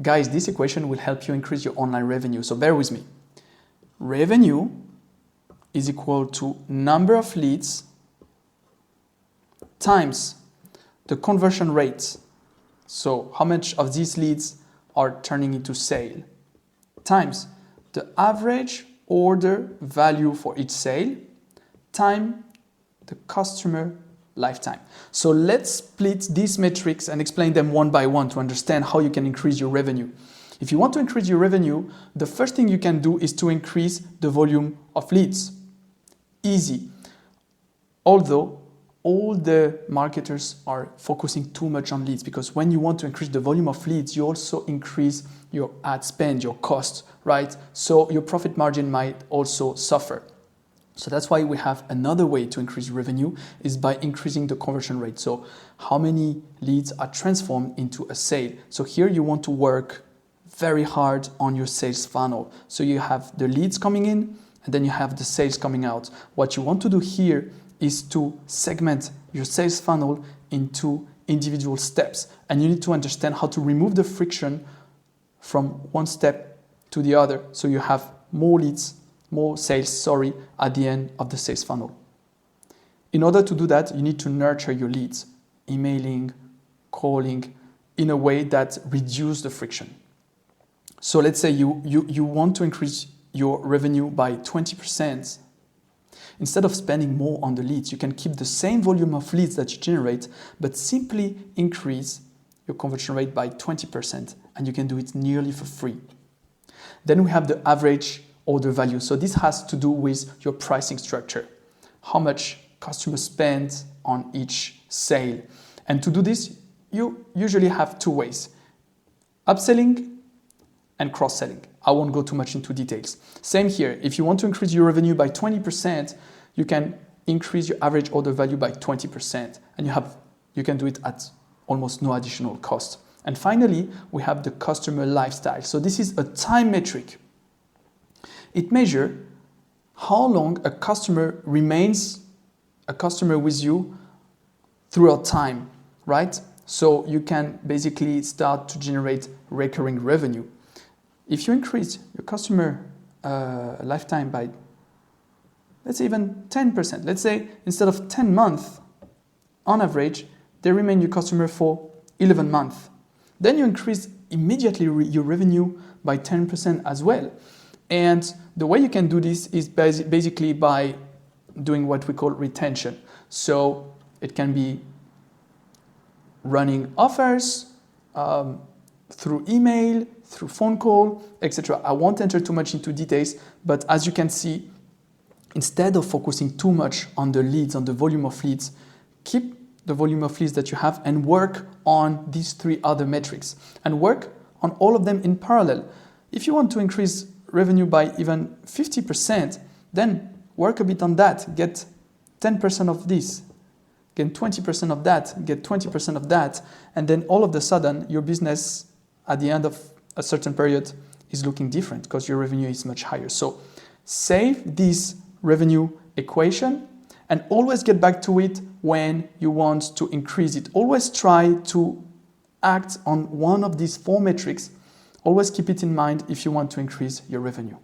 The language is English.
Guys, this equation will help you increase your online revenue, so bear with me. Revenue is equal to number of leads times the conversion rate. So how much of these leads are turning into sale, times the average order value for each sale, times the customer lifetime. So let's split these metrics and explain them one by one to understand how you can increase your revenue. If you want to increase your revenue, the first thing you can do is to increase the volume of leads. Easy. Although all the marketers are focusing too much on leads, because when you want to increase the volume of leads, you also increase your ad spend, your cost, right? So your profit margin might also suffer. So that's why we have another way to increase revenue is by increasing the conversion rate. So how many leads are transformed into a sale? So here you want to work very hard on your sales funnel. So you have the leads coming in and then you have the sales coming out. What you want to do here is to segment your sales funnel into individual steps. And you need to understand how to remove the friction from one step to the other. So you have more leads, more sales, at the end of the sales funnel. In order to do that, you need to nurture your leads, emailing, calling, in a way that reduces the friction. So let's say you want to increase your revenue by 20%. Instead of spending more on the leads, you can keep the same volume of leads that you generate, but simply increase your conversion rate by 20%, and you can do it nearly for free. Then we have the average order value. So this has to do with your pricing structure, how much customers spend on each sale. And to do this, you usually have two ways: upselling and cross-selling. I won't go too much into details. Same here. If you want to increase your revenue by 20%, you can increase your average order value by 20%, and you can do it at almost no additional cost. And finally, we have the customer lifestyle. So this is a time metric. It measures how long a customer remains a customer with you throughout time, right? So you can basically start to generate recurring revenue. If you increase your customer lifetime by, let's say, even 10%, let's say instead of 10 months, on average, they remain your customer for 11 months. Then you increase immediately your revenue by 10% as well. And the way you can do this is basically by doing what we call retention. So it can be running offers through email, through phone call, etc. I won't enter too much into details, but as you can see, instead of focusing too much on the leads, on the volume of leads, keep the volume of leads that you have and work on these three other metrics and work on all of them in parallel. If you want to increase revenue by even 50%, then work a bit on that. Get 10% of this, get 20% of that, get 20% of that, and then all of a sudden your business at the end of a certain period is looking different because your revenue is much higher. So save this revenue equation and always get back to it when you want to increase it. Always try to act on one of these four metrics. Always keep it in mind if you want to increase your revenue.